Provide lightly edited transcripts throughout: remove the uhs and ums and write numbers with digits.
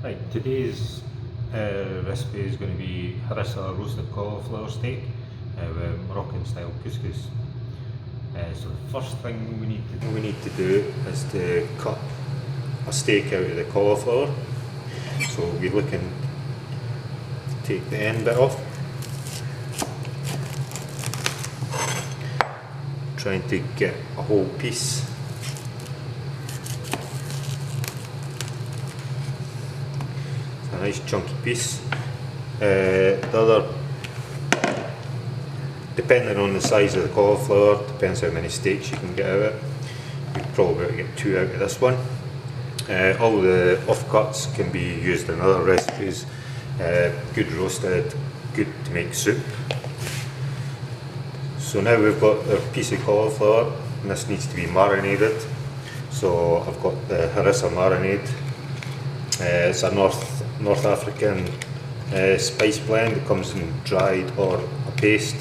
Right, today's recipe is going to be Harissa roasted cauliflower steak with Moroccan style couscous. So the first thing we need to do is to cut a steak out of the cauliflower. So we're looking to take the end bit off, trying to get a whole piece. A nice chunky piece. The other, depending on the size of the cauliflower, depends how many steaks you can get out of it. You'll probably be able to get 2 out of this one. All the offcuts can be used in other recipes. Good roasted, good to make soup. So now we've got a piece of cauliflower, and this needs to be marinated. So I've got the Harissa Marinade. It's a North African spice blend. It comes in dried or a paste.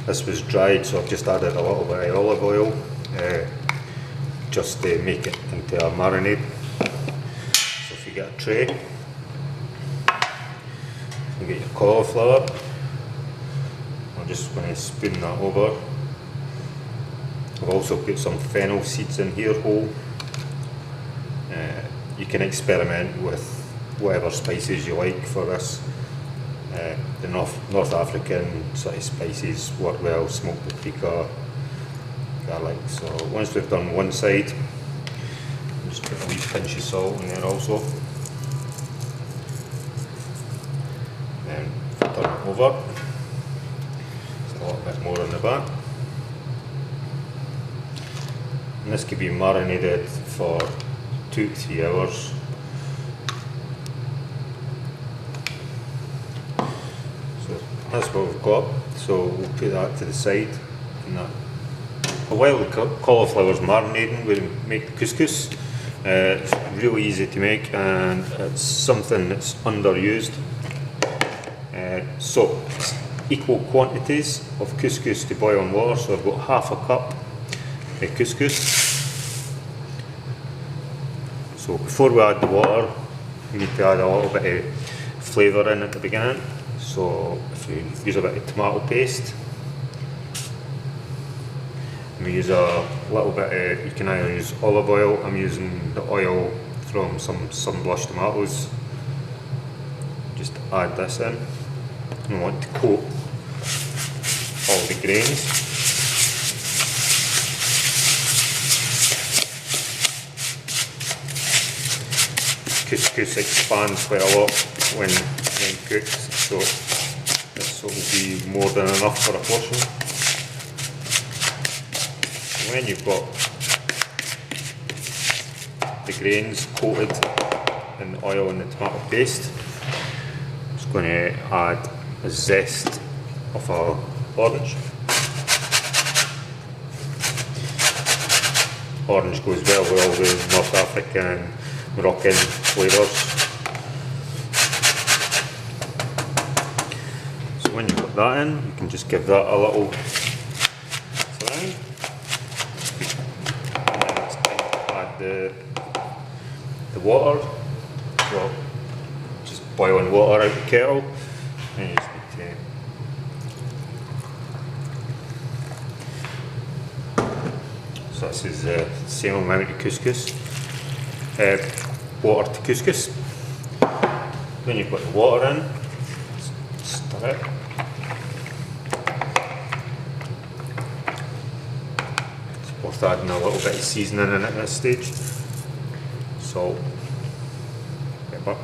This was dried, so I've just added a little bit of olive oil just to make it into a marinade. So if you get a tray, you get your cauliflower. I'm just going to spoon that over. I've also put some fennel seeds in here whole. You can experiment with whatever spices you like for this. The North African sort of spices work well, smoked paprika, garlic. So once we've done one side, just put a wee pinch of salt in there also. Then turn it over. There's a little bit more in the back. And this could be marinated for 2 to 3 hours. So that's what we've got. So we'll put that to the side. And that. While the cauliflower's marinating, we'll make the couscous. It's really easy to make, and it's something that's underused. So it's equal quantities of couscous to boiling water. So I've got half a cup of couscous. So before we add the water, we need to add a little bit of flavour in at the beginning. So if you use a bit of tomato paste, and we use a little bit of, you can either use olive oil. I'm using the oil from some sun-blushed tomatoes. Just add this in. And I want to coat all the grains. Couscous expands quite a lot when cooked, so this will be more than enough for a portion. When you've got the grains coated in the oil and the tomato paste, I'm just going to add a zest of our orange. Orange goes well with all the North African, Moroccan flavours. So when you've got that in, you can just give that a little fry. And then it's time to add the water. So just boiling water out the kettle. And you just need to. So this is the same amount of couscous. Water to couscous. When you've got the water in, stir it. It's worth adding a little bit of seasoning in at this stage. Salt, pepper.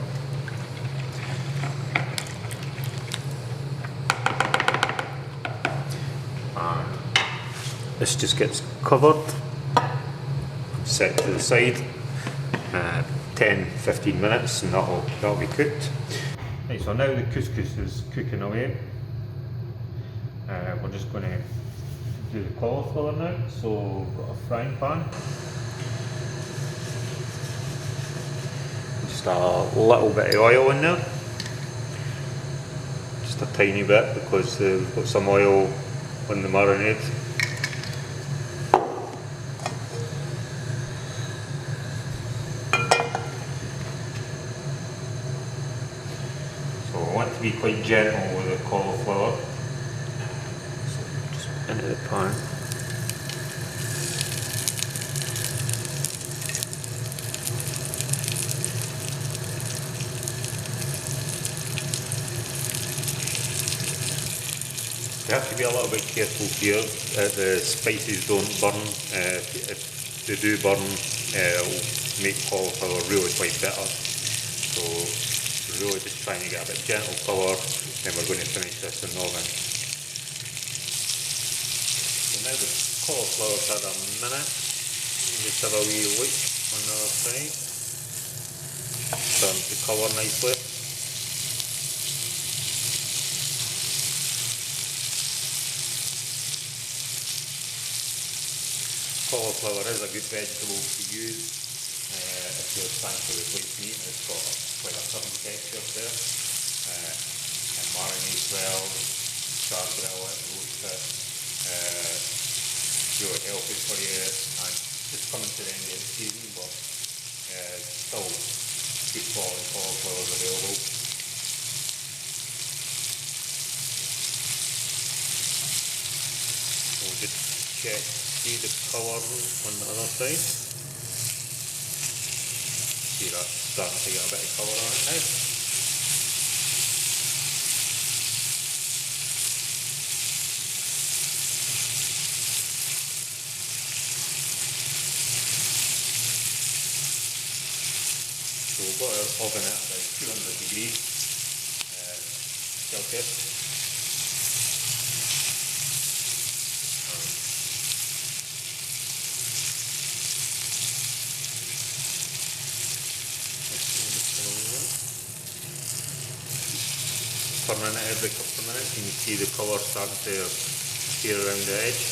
And this just gets covered, set to the side. 10-15 minutes, and that'll be cooked. Right, so now the couscous is cooking away. We're just going to do the cauliflower now. So we've got a frying pan. Just a little bit of oil in there. Just a tiny bit because we've got some oil on the marinade. quite gentle with the cauliflower. So just into the pan. You have to be a little bit careful here that the spices don't burn. If they do burn, it'll make cauliflower really quite bitter. So we're really just trying to get a bit gentle colour, then we're going to finish this in the oven. So now the cauliflower's had a minute, just have a wee look on the other side. Starting to colour nicely. Cauliflower is a good vegetable to use if you're trying to replace meat. It's got quite a certain texture there. And marinade well, char grill it, roast it. Really healthy for you, and just coming to the end of the season, but still good quality cauliflower is available. We'll just check. See the colour on the other side. See that's starting to get a bit of colour on it now. So we've got our oven at about 200 degrees Celsius. Turning it every couple of minutes, and you see the colour starting to appear around the edge.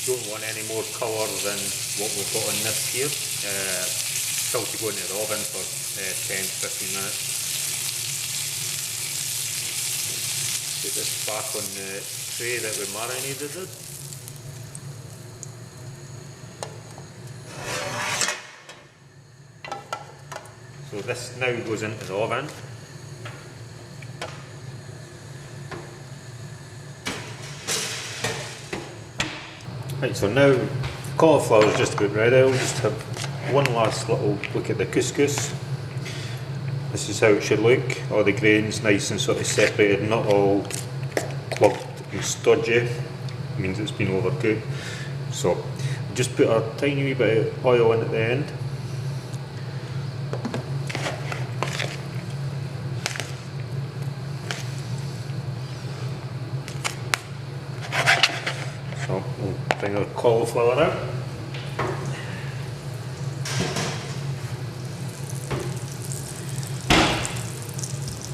Don't want any more colour than what we've got on this here. Still to go into the oven for 10-15 minutes. Put this back on the tray that we marinated it. So this now goes into the oven. Right, so now cauliflower is just about ready. We'll just have one last little look at the couscous. This is how it should look. All the grains nice and sort of separated, not all clumped and stodgy. It means it's been overcooked. So just put a tiny wee bit of oil in at the end. So we'll bring our cauliflower out.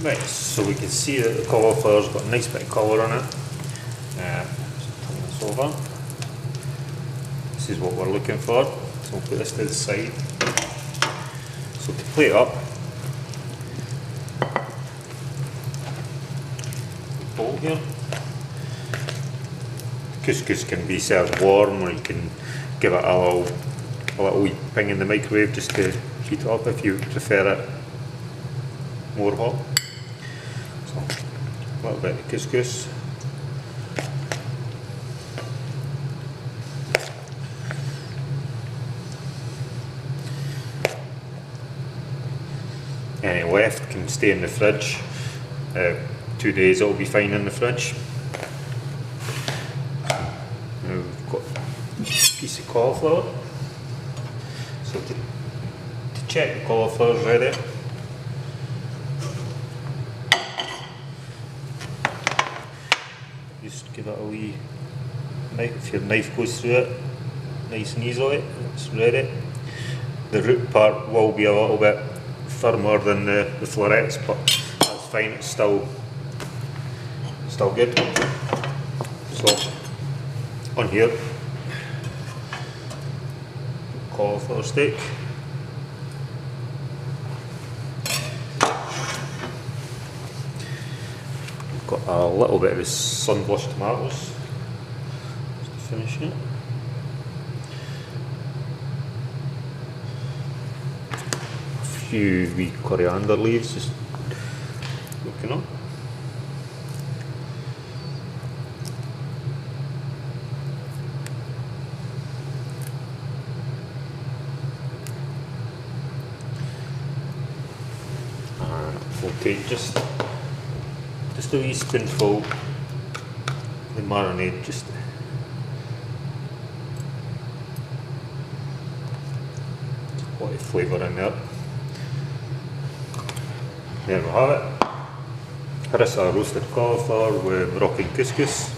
Right, so we can see that the cauliflower's got a nice bit of colour on it. Just turn this over. This is what we're looking for. So we'll put this to the side. So to plate up, bowl here. Couscous can be served warm, or you can give it a little wee ping in the microwave just to heat it up if you prefer it more hot. So a little bit of couscous. Any left can stay in the fridge. 2 days it'll be fine in the fridge. Now we've got a piece of cauliflower. So to check the cauliflower's ready, just give it a wee knife. If your knife goes through it nice and easily, it's ready. The root part will be a little bit firmer than the florets, but that's fine, it's still good. So got on here cauliflower steak. We've got a little bit of the sun-washed tomatoes just to finish it. A few wee coriander leaves just looking up. We'll take just a wee spoonful of the marinade, just what the flavour in there. There we have it. Harissa roasted cauliflower with Moroccan couscous.